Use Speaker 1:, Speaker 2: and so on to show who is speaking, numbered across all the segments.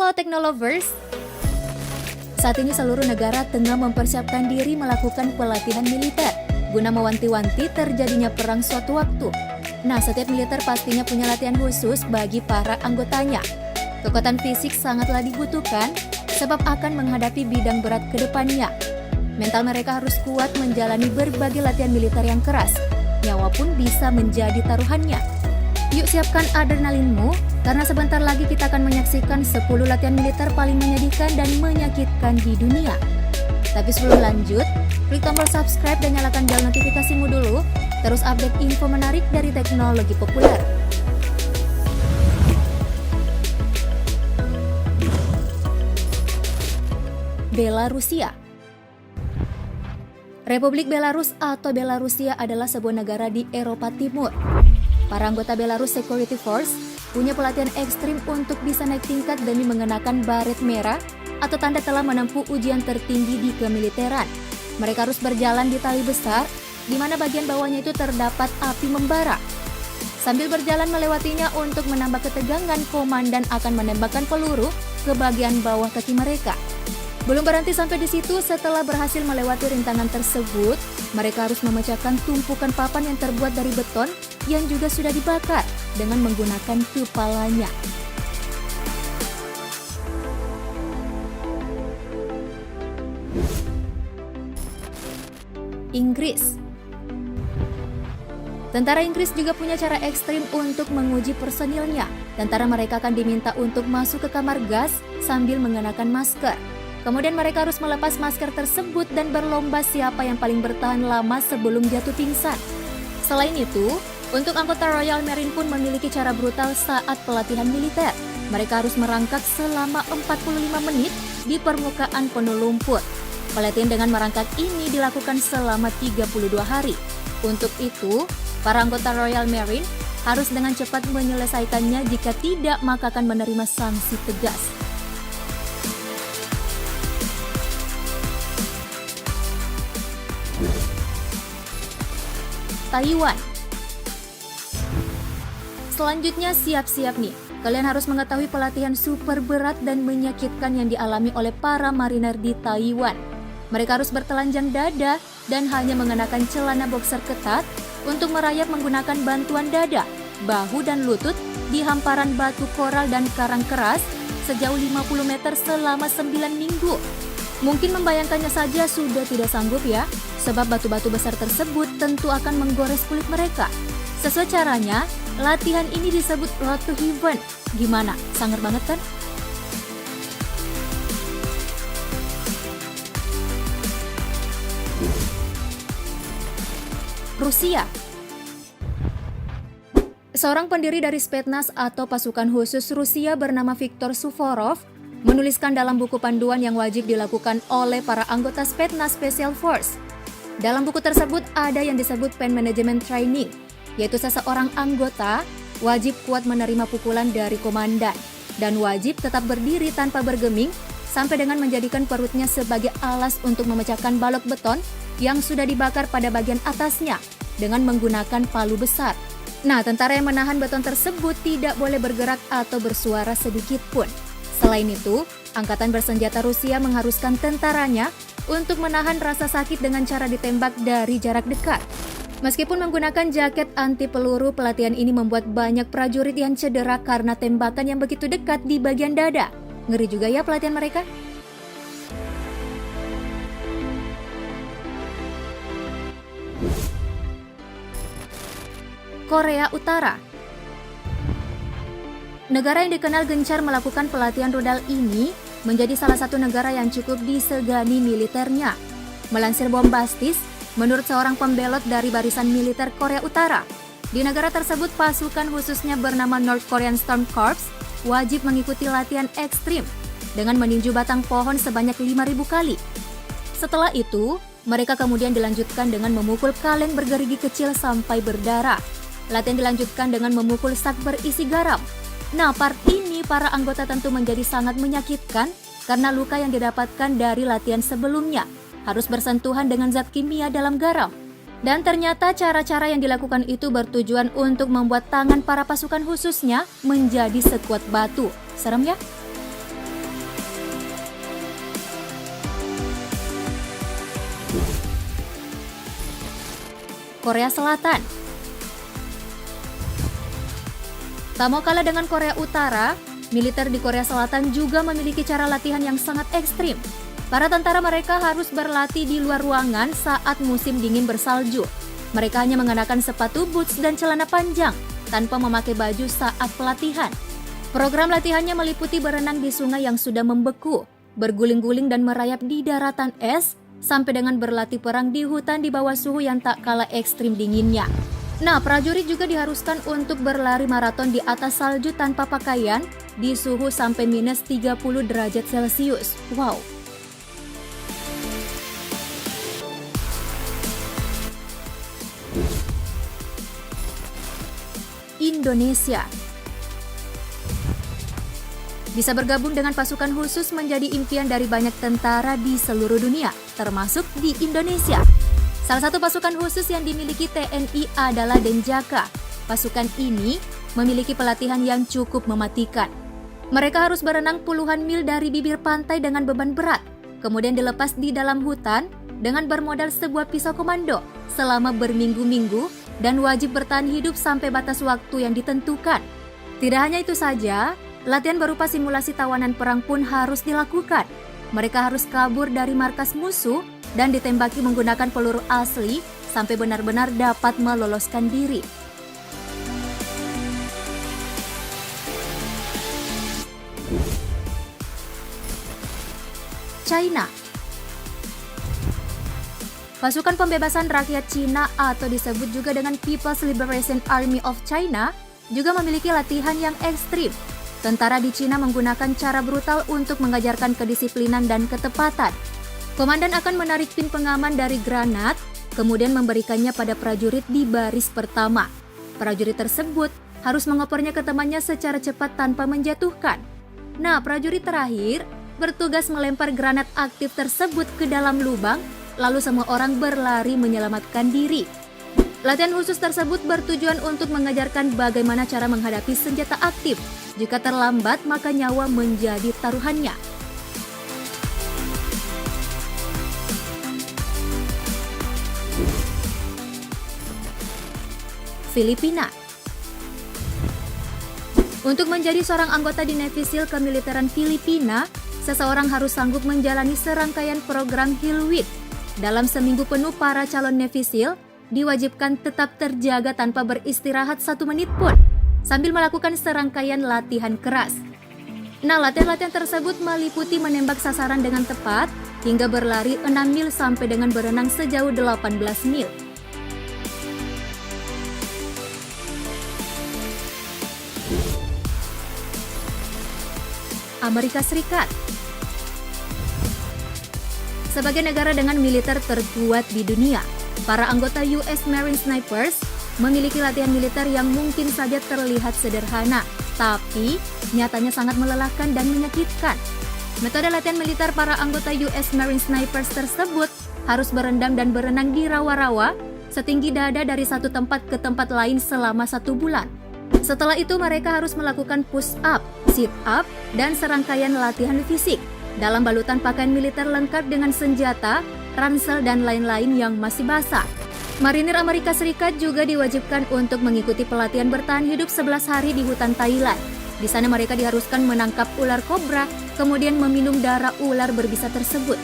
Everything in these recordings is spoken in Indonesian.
Speaker 1: Halo Teknolovers. Saat ini seluruh negara tengah mempersiapkan diri melakukan pelatihan militer guna mewanti-wanti terjadinya perang suatu waktu. Nah, setiap militer pastinya punya latihan khusus bagi para anggotanya. Kekuatan fisik sangatlah dibutuhkan sebab akan menghadapi bidang berat ke depannya. Mental mereka harus kuat menjalani berbagai latihan militer yang keras. Nyawa pun bisa menjadi taruhannya. Yuk siapkan adrenalinmu, karena sebentar lagi kita akan menyaksikan 10 latihan militer paling menyedihkan dan menyakitkan di dunia. Tapi sebelum lanjut, klik tombol subscribe dan nyalakan bel notifikasimu dulu, terus update info menarik dari teknologi populer. Belarusia. Republik Belarus atau Belarusia adalah sebuah negara di Eropa Timur. Para anggota Belarus Security Force punya pelatihan ekstrim untuk bisa naik tingkat demi mengenakan baret merah atau tanda telah menempuh ujian tertinggi di kemiliteran. Mereka harus berjalan di tali besar, di mana bagian bawahnya itu terdapat api membara. Sambil berjalan melewatinya untuk menambah ketegangan, komandan akan menembakkan peluru ke bagian bawah kaki mereka. Belum berhenti sampai di situ, setelah berhasil melewati rintangan tersebut, mereka harus memecahkan tumpukan papan yang terbuat dari beton yang juga sudah dibakar dengan menggunakan kepalanya. Inggris. Tentara Inggris juga punya cara ekstrim untuk menguji personilnya. Tentara mereka akan diminta untuk masuk ke kamar gas sambil mengenakan masker. Kemudian mereka harus melepas masker tersebut dan berlomba siapa yang paling bertahan lama sebelum jatuh pingsan. Selain itu, untuk anggota Royal Marine pun memiliki cara brutal saat pelatihan militer. Mereka harus merangkak selama 45 menit di permukaan penuh lumpur. Pelatihan dengan merangkak ini dilakukan selama 32 hari. Untuk itu, para anggota Royal Marine harus dengan cepat menyelesaikannya, jika tidak maka akan menerima sanksi tegas. Taiwan. Selanjutnya siap-siap nih. Kalian harus mengetahui pelatihan super berat dan menyakitkan yang dialami oleh para mariner di Taiwan. Mereka harus bertelanjang dada dan hanya mengenakan celana boxer ketat untuk merayap menggunakan bantuan dada, bahu dan lutut di hamparan batu koral dan karang keras sejauh 50 meter selama 9 minggu. Mungkin membayangkannya saja sudah tidak sanggup ya, sebab batu-batu besar tersebut tentu akan menggores kulit mereka. Sesuai caranya, latihan ini disebut Road to Heaven. Gimana? Sangar banget kan? Rusia. Seorang pendiri dari Spetsnaz atau pasukan khusus Rusia bernama Viktor Suvorov menuliskan dalam buku panduan yang wajib dilakukan oleh para anggota Spetsnaz Special Force. Dalam buku tersebut ada yang disebut Pain Management Training, yaitu seseorang anggota wajib kuat menerima pukulan dari komandan dan wajib tetap berdiri tanpa bergeming sampai dengan menjadikan perutnya sebagai alas untuk memecahkan balok beton yang sudah dibakar pada bagian atasnya dengan menggunakan palu besar. Nah, tentara yang menahan beton tersebut tidak boleh bergerak atau bersuara sedikit pun. Selain itu, angkatan bersenjata Rusia mengharuskan tentaranya untuk menahan rasa sakit dengan cara ditembak dari jarak dekat. Meskipun menggunakan jaket anti peluru, pelatihan ini membuat banyak prajurit yang cedera karena tembakan yang begitu dekat di bagian dada. Ngeri juga ya pelatihan mereka. Korea Utara. Negara yang dikenal gencar melakukan pelatihan rudal ini menjadi salah satu negara yang cukup disegani militernya. Melansir Bombastis, menurut seorang pembelot dari barisan militer Korea Utara, di negara tersebut pasukan khususnya bernama North Korean Storm Corps wajib mengikuti latihan ekstrim dengan meninju batang pohon sebanyak 5.000 kali. Setelah itu, mereka kemudian dilanjutkan dengan memukul kaleng bergerigi kecil sampai berdarah. Latihan dilanjutkan dengan memukul sak berisi garam. Nah, part ini para anggota tentu menjadi sangat menyakitkan karena luka yang didapatkan dari latihan sebelumnya harus bersentuhan dengan zat kimia dalam garam. Dan ternyata cara-cara yang dilakukan itu bertujuan untuk membuat tangan para pasukan khususnya menjadi sekuat batu. Serem ya? Korea Selatan. Tak mau kalah dengan Korea Utara, militer di Korea Selatan juga memiliki cara latihan yang sangat ekstrim. Para tentara mereka harus berlatih di luar ruangan saat musim dingin bersalju. Mereka hanya mengenakan sepatu boots dan celana panjang, tanpa memakai baju saat pelatihan. Program latihannya meliputi berenang di sungai yang sudah membeku, berguling-guling dan merayap di daratan es, sampai dengan berlatih perang di hutan di bawah suhu yang tak kalah ekstrim dinginnya. Nah, prajurit juga diharuskan untuk berlari maraton di atas salju tanpa pakaian di suhu sampai minus 30 derajat Celcius. Wow! Indonesia bisa bergabung dengan pasukan khusus menjadi impian dari banyak tentara di seluruh dunia, termasuk di Indonesia. Salah satu pasukan khusus yang dimiliki TNI adalah Denjaka. Pasukan ini memiliki pelatihan yang cukup mematikan. Mereka harus berenang puluhan mil dari bibir pantai dengan beban berat, kemudian dilepas di dalam hutan dengan bermodal sebuah pisau komando selama berminggu-minggu dan wajib bertahan hidup sampai batas waktu yang ditentukan. Tidak hanya itu saja, latihan berupa simulasi tawanan perang pun harus dilakukan. Mereka harus kabur dari markas musuh dan ditembaki menggunakan peluru asli sampai benar-benar dapat meloloskan diri. China. Pasukan pembebasan rakyat Cina atau disebut juga dengan People's Liberation Army of China juga memiliki latihan yang ekstrim. Tentara di Cina menggunakan cara brutal untuk mengajarkan kedisiplinan dan ketepatan. Komandan akan menarik pin pengaman dari granat, kemudian memberikannya pada prajurit di baris pertama. Prajurit tersebut harus mengopernya ke temannya secara cepat tanpa menjatuhkan. Nah, prajurit terakhir bertugas melempar granat aktif tersebut ke dalam lubang, lalu semua orang berlari menyelamatkan diri. Latihan khusus tersebut bertujuan untuk mengajarkan bagaimana cara menghadapi senjata aktif. Jika terlambat, maka nyawa menjadi taruhannya. Filipina. Untuk menjadi seorang anggota di Navy SEAL kemiliteran Filipina, seseorang harus sanggup menjalani serangkaian program Heal Week. Dalam seminggu penuh, para calon Navy SEAL diwajibkan tetap terjaga tanpa beristirahat 1 menit pun, sambil melakukan serangkaian latihan keras. Nah, latihan-latihan tersebut meliputi menembak sasaran dengan tepat, hingga berlari 6 mil sampai dengan berenang sejauh 18 mil. Amerika Serikat. Sebagai negara dengan militer terkuat di dunia, para anggota US Marine Snipers memiliki latihan militer yang mungkin saja terlihat sederhana, tapi nyatanya sangat melelahkan dan menyakitkan. Metode latihan militer para anggota US Marine Snipers tersebut harus berendam dan berenang di rawa-rawa setinggi dada dari satu tempat ke tempat lain selama 1 bulan. Setelah itu mereka harus melakukan push up, sit up, dan serangkaian latihan fisik dalam balutan pakaian militer lengkap dengan senjata, ransel, dan lain-lain yang masih basah. Marinir Amerika Serikat juga diwajibkan untuk mengikuti pelatihan bertahan hidup 11 hari di hutan Thailand. Di sana mereka diharuskan menangkap ular kobra, kemudian meminum darah ular berbisa tersebut.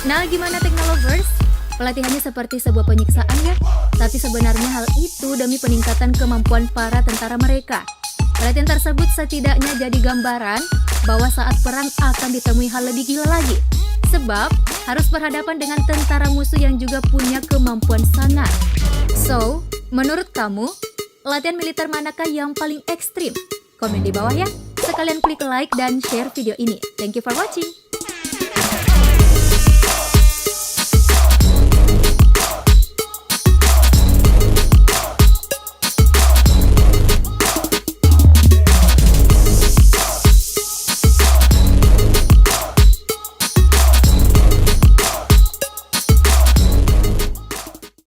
Speaker 1: Nah, gimana Teknolovers? Pelatihannya seperti sebuah penyiksaan ya? Tapi sebenarnya hal itu demi peningkatan kemampuan para tentara mereka. Pelatihan tersebut setidaknya jadi gambaran bahwa saat perang akan ditemui hal lebih gila lagi. Sebab harus berhadapan dengan tentara musuh yang juga punya kemampuan sangat. So, menurut kamu, latihan militer manakah yang paling ekstrim? Komen di bawah ya. Sekalian klik like dan share video ini. Thank you for watching.